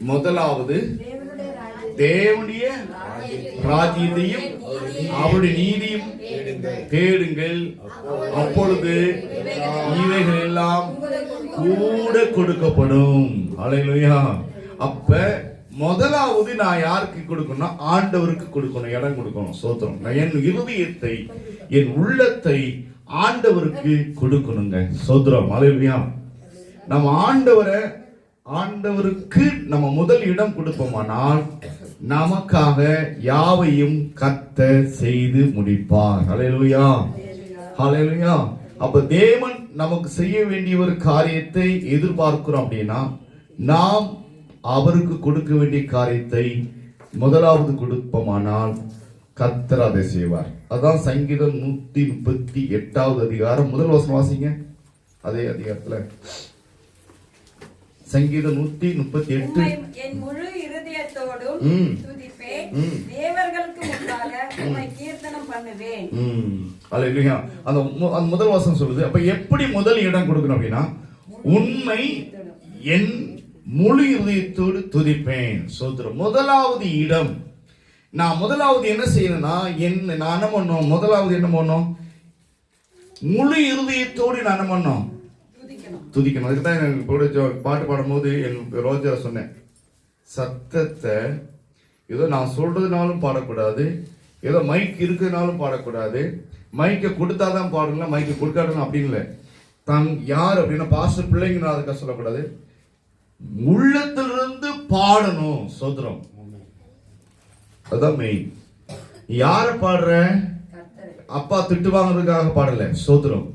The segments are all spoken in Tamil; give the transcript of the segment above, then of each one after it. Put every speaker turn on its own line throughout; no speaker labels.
முதலாவது தேவனுடைய ராஜ்யத்தையும் அவருடைய நீதியும் தேடுங்கள், அப்பொழுது இவைகள் எல்லாம் கூட கொடுக்கப்படும். அல்லேலூயா. அப்ப முதலாவது நான் யாருக்கு கொடுக்கணும்? ஆண்டவருக்கு கொடுக்கணும், இடம் கொடுக்கணும். சோத்திரம். நான் என் இருதயத்தை, என் உள்ளத்தை ஆண்டவருக்கு கொடுக்கணுங்க. சோத்திரம். அல்லேலூயா. நம்ம ஆண்டவருக்கு நம்ம முதல் இடம் கொடுப்போமானால் நமக்காக யாவையும் கர்த்தர் செய்து முடிப்பார். அல்லேலூயா. அல்லேலூயா. அப்ப தேவன் நமக்கு செய்ய வேண்டிய ஒரு காரியத்தை எதிர்பார்க்கிறோம் அப்படின்னா நாம் அவருக்கு கொடுக்க வேண்டிய காரியத்தை முதலாவது கொடுப்போமானால் கர்த்தர் அதை செய்வார். அதான் சங்கீதம் 138 அதிகாரம் முதல் வசனம் வாசிங்க. அதே அதிகாரத்துல சங்கீதம் 138
என் முழு இருதயத்தோடும் துதிப்பேன், தேவர்களுக்கு முன்பாக உம்மை கீர்த்தனம் பண்ணுவேன்.
அல்லேலூயா. அந்த முதல் வசனம் சொல்லுது. அப்ப எப்படி முதல் இடம் கொடுக்கணும் அப்படின்னா உண்மை என் முழு இருதயத்தோடு துதிப்பேன். சோத்திரம். முதலாவது இடம். நான் முதலாவது என்ன செய்யணும்னா நான் என்ன பண்ணணும்? முதலாவது என்ன பண்ணணும்? முழு இருதயத்தோடு நான் என்ன பண்ணணும்? துதிக்கணும். அதுக்கு தான் எனக்கு பாட்டு பாடும்போது என் ரோஜா சொன்னேன், சத்தத்தை ஏதோ நான் சொல்றதுனாலும் பாடக்கூடாது, ஏதோ மைக் இருக்கிறதுனாலும் பாடக்கூடாது, மைக்கை கொடுத்தாதான் பாடணும், மைக்கை கொடுக்காடணும் அப்படின்னு இல்லை. தான் யார் அப்படின்னா பாஸ்டர் பிள்ளைங்க நான் அதுக்காக சொல்லக்கூடாது, உள்ளத்திலிருந்து பாடணும். சோத்திரம். அதுதான் மெயின். யார பாடுற? அப்பா திட்டு வாங்குறதுக்காக பாடல. சோத்திரம்.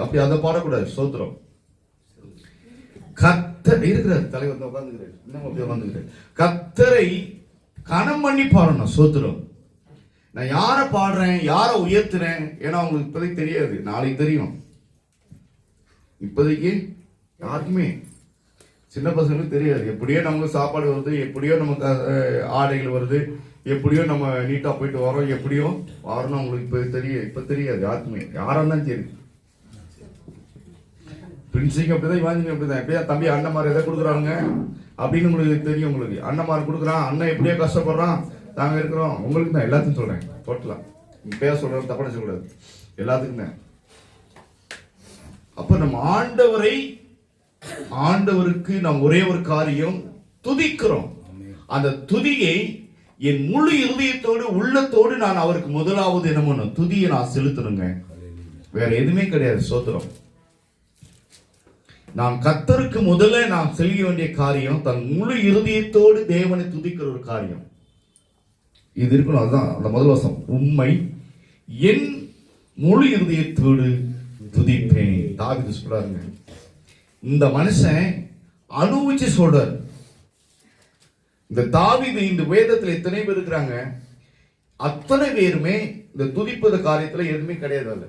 அப்படி அதை பாடக்கூடாது. சோத்திரம். கர்த்தர் இருக்கிறார், தலைவர் உட்கார்ந்துக்கிறார், இன்னும் அப்படியே உட்கார்ந்துக்கிறார். கர்த்தரை கனம் பண்ணி பாடணும். சோத்திரம். நான் யார பாடுறேன், யார உயர்த்துறேன், ஏன்னா உங்களுக்கு இப்போதைக்கு தெரியாது, நாளைக்கு தெரியும். இப்போதைக்கு யாருக்குமே, சின்ன பசங்களுக்கு தெரியாது. எப்படியோ நமக்கு சாப்பாடு வருது, எப்படியோ நமக்கு ஆடைகள் வருது, எப்படியோ நம்ம நீட்டா போயிட்டு வரோம், எப்படியோ வரணும். உங்களுக்கு இப்ப தெரியாது யாருக்குமே. யாரா இருந்தாலும் சரி, பிரின்சிங் அப்படிதான், இவாஞ்சிங் அப்படிதான். எப்படியா தம்பி அண்ணன் மாதிரி எதை கொடுக்குறாங்க அப்படின்னு உங்களுக்கு தெரியும். உங்களுக்கு அண்ணன் மாதிரி கொடுக்குறான், அண்ணன் எப்படியோ கஷ்டப்படுறான், நாங்க இருக்கிறோம். உங்களுக்கு தான் எல்லாத்தையும் சொல்றேன். டோட்டலா பேர் சொல்றது தப்பா சொல்லக்கூடாது, எல்லாத்துக்கும் தான். அப்ப நம்ம ஆண்டவருக்கு நாம் ஒரே ஒரு காரியம் துதிக்கிறோம். அந்த துதியை என் முழு இருதயத்தோடு உள்ளத்தோடு நான் அவருக்கு முதலாவது என்ன பண்ணும்? துதியை நான் செலுத்தணுங்க. வேற எதுவுமே கிடையாது. சோத்திரம். நாம் கர்த்தருக்கு முதல்ல நாம் செய்ய வேண்டிய காரியம் தன் முழு இருதயத்தோடு தேவனை துதிக்கிற ஒரு காரியம் இது இருக்கணும். அதுதான் அந்த முதல் வசனம். உம்மை என் முழு இருதயத்தோடு துதிப்பேன். தாவீது சொல்றாருங்க. இந்த மனுஷன் அனுபவிச்சு சொல்றார். இந்த தாவீது இந்த வேதத்துல எத்தனை பேர் இருக்கிறாங்க, அத்தனை பேருமே இந்த துதிப்பது காரியத்துல எதுவுமே கிடையாது.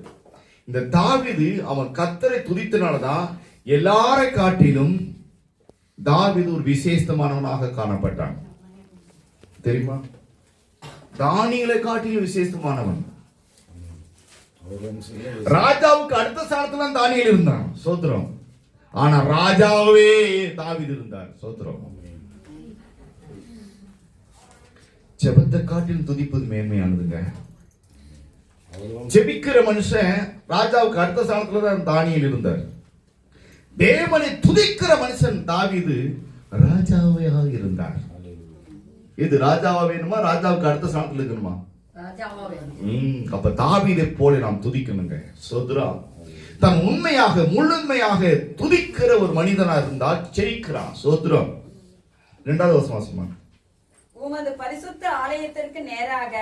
இந்த தாவீது அவன் கர்த்தரை துதித்தனாலதான் எல்லாரை காட்டிலும் தாவீது ஒரு விசேஷமானவனாக காணப்பட்டான். தெரியுமா? தானியேலை காட்டிலும் விசேஷமானவன். ராஜாவுக்கு அடுத்த ஸ்தானத்துல தானியேல் இருந்தான். சோத்திரம். ஆனா ராஜாவே தாவீது இருந்தார். சோத்திரம். ஜெபத்தை காட்டிலும் துதிப்பது மேன்மையானதுங்க. ஜெபிக்கிற மனுஷன் ராஜாவுக்கு அடுத்த ஸ்தானத்துல தான் தானியேல் இருந்தார். தேவனை துதிக்கிற மனுஷன் தாவீது ராஜாவாக இருந்தார். இது ராஜாவா வேணுமா, ராஜாவுக்கு அடுத்த ஸ்தானத்துல இருக்கணுமா? அப்ப தாவீதை போல நாம் துதிக்கணுங்க. சோத்ரா. தன் உண்மையாக முழுமையாக துதிக்கிற ஒரு மனிதனா இருந்தால் ஜெயிக்கிறான். சோத்ரம். 2வது வசனம் வாசிமா.
உமது பரிசுத்த ஆலயத்திற்கு நேராக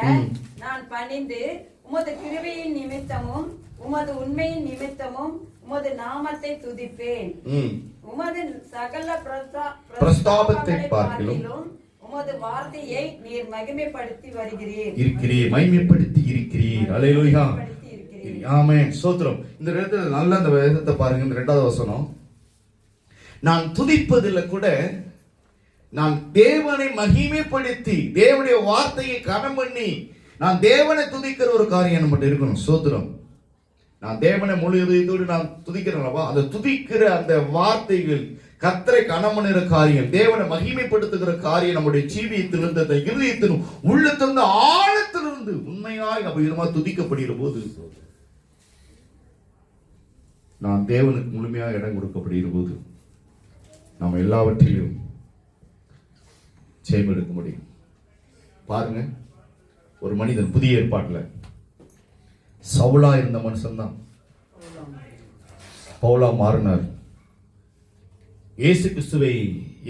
நான் பணிந்து உமது கிருபையின் நிமித்தமும் உமது உண்மையின் நிமித்தமும் உமது நாமத்தை துதிப்பேன். உமது சகல பிரஸ்தாபத்தை பார்க்கிலும் உமது வார்த்தையை நீர் மகிமைப்படுத்தி வருகிறீர்.
மகிமைப்படுத்தி இருக்கிறீர். அல்லேலூயா. ஆமென். ஸ்தோத்திரம். இந்த இடத்துல நல்ல அந்த வேதத்தை பாருங்க. இந்த 2வது வசனம். நான் துதிப்பதில் கூட நான் தேவனை மகிமைப்படுத்தி தேவனுடைய வார்த்தையை கனம் பண்ணி நான் தேவனை துதிக்கிற ஒரு காரியம் மட்டும் இருக்கணும். ஸ்தோத்திரம். நான் தேவனை முழு இதயத்தோடு நான் துதிக்கிறேன். அந்த துதிக்கிற அந்த வார்த்தைகள் கர்த்தரை கனமனுகிற காரியம், தேவனை மகிமைப்படுத்துகிற காரியம் நம்முடைய ஜீவியத்திலிருந்து, அந்த இருதயத்தின் உள்ளத்திலிருந்து, ஆழத்திலிருந்து உண்மையாய் அபரிதமா துதிக்கப்படுகிற போது, நான் தேவனுக்கு முழுமையாக இடம் கொடுக்கப்படுகிற போது, நாம் எல்லாவற்றிலும் ஜெயம் எடுக்க முடியும். பாருங்க, ஒரு மனிதன் புதிய ஏற்பாட்டுல சவுலா இருந்த மனுஷன் தான் பவுலா மாறினார். இயேசு கிறிஸ்துவை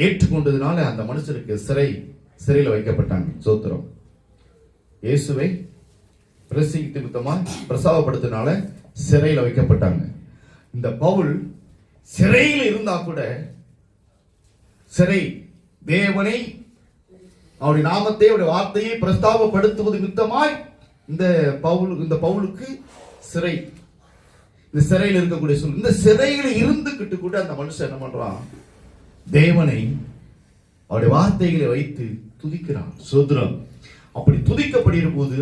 ஏற்றுக்கொண்டதுனால அந்த மனுஷனுக்கு சிறையில் வைக்கப்பட்டாங்க. சோத்திரம். இயேசுவை பிரசித்த நிமித்தமா பிரசாவப்படுத்தினால சிறையில் வைக்கப்பட்டாங்க. இந்த பவுல் சிறையில் இருந்தா கூட, சிறை தேவனை, அவருடைய நாமத்தை, அவருடைய வார்த்தையை பிரஸ்தாபப்படுத்துவது நிமித்தமாய் இந்த பவுலுக்கு சிறை, இந்த சிறையில் இருக்கக்கூடிய சூழல், இந்த சிறையில் இருந்துகிட்டு கூட அந்த மனுஷன் என்ன பண்றான்? தேவனை, அவருடைய வார்த்தைகளை வைத்து துதிக்கிறான். சோதரம். அப்படி துதிக்கப்படுகிற போது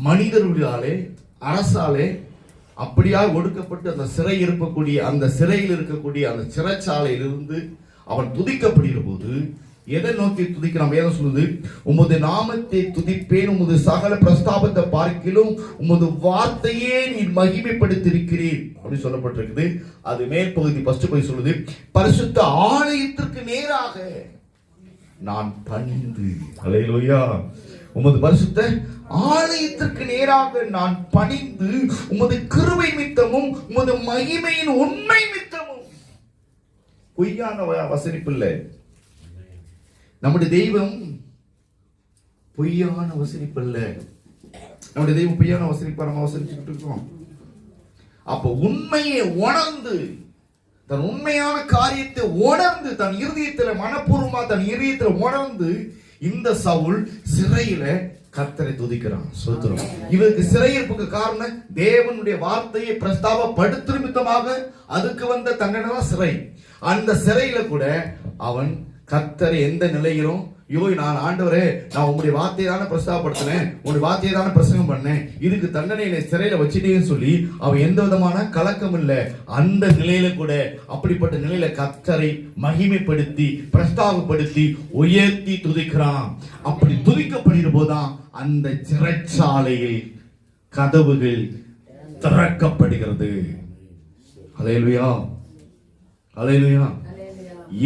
மனிதர்களாலே, அரசாலே அப்படியா ஒடுக்கப்பட்டு அந்த சிறை இருக்கக்கூடிய, அந்த சிறையில் இருக்கக்கூடிய அந்த சிறைச்சாலையிலிருந்து அவன் துதிக்கப்படுகிற போது எதை நோக்கி துதிக்கிறான்? வேதம் சொல்லுது, உமது நாமத்தை துதிப்பேன், உமது சகல பிரஸ்தாபத்தை பார்க்கிலும் உமது வார்த்தையே நீ மகிமைப்படுத்தியிருக்கிறீர் அப்படின்னு சொல்லப்பட்டிருக்குது. அது மேற்பகுதி ஃபர்ஸ்ட் பகுதி சொல்லுது, பரிசுத்த ஆலயத்திற்கு நேராக நான் பணிந்து, அல்லேலூயா, உமது பரிசுத்த ஆலயத்திற்கு நேராக நான் பணிந்து, உமது கிருபை மித்தமும் உமது மகிமையின் உண்மை மித்தமும். பொய்யான வசனிப்பு இல்லை. நம்முடைய தெய்வம் பொய்யான வசனிப்பு அல்ல. நம்முடைய தெய்வம் பொய்யான வசனிப்பா நம்ம வசனிச்சுட்டு இருக்கோம். அப்ப உண்மையை உணர்ந்து, தன் உண்மையான காரியத்தை உணர்ந்து, தன் இருதயத்தில் மனப்பூர்வமா தன் இருதயத்தில் உணர்ந்து, இந்த சவுல் சிறையில கர்த்தரை துதிக்கிறான். சோத்திரம். இவருக்கு சிறையிருப்புக்கு காரணம் தேவனுடைய வார்த்தையை பிரஸ்தாபப்படுத்தும் நிமித்தமாக அதுக்கு வந்த தண்டனை தான் சிறை. அந்த சிறையில கூட அவன் கர்த்தரை எந்த நிலையிலும், நான் ஆண்டவரே, நான் உங்களுடைய வார்த்தையை தானே பிரஸ்தாபப்படுத்தினேன், உங்களுடைய வார்த்தையை தானே பிரசங்கம் பண்ணேன், இதுக்கு தண்டனையில சிறையில வச்சுட்டேன்னு சொல்லி அவன் எந்த விதமான கலக்கம் இல்லை. அந்த நிலையில கூட, அப்படிப்பட்ட நிலையில கர்த்தரை மகிமைப்படுத்தி பிரஸ்தாபப்படுத்தி உயர்த்தி துதிக்கிறான். அப்படி துதிக்கப்படுகிற போதுதான் அந்த சிறைச்சாலையில் கதவுகள் திறக்கப்படுகிறது. அல்லேலூயா, அல்லேலூயா.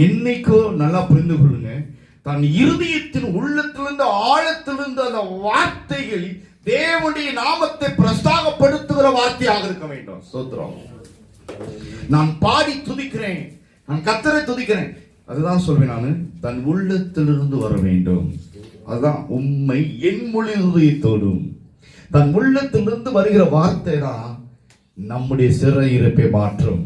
என்னைக்கோ நல்லா புரிந்து கொள்ளுங்க, தன் இருதயத்தின் உள்ளத்திலிருந்து, ஆழத்திலிருந்து அந்த வார்த்தைகள் தேவனுடைய நாமத்தை பிரஸ்தாபப்படுத்துகிற வார்த்தையாக இருக்க வேண்டும். ஸ்தோத்திரம். நான் பாடி துதிக்கிறேன், நான் கர்த்தரை துதிக்கிறேன், அதுதான் சொல்வேன். நான் தன் உள்ளத்திலிருந்து வர வேண்டும். அதுதான் உண்மை. என் முழு இருதயத்தோடும் தன் உள்ளத்திலிருந்து வருகிற வார்த்தை தான் நம்முடைய சிறையிருப்பை மாற்றும்.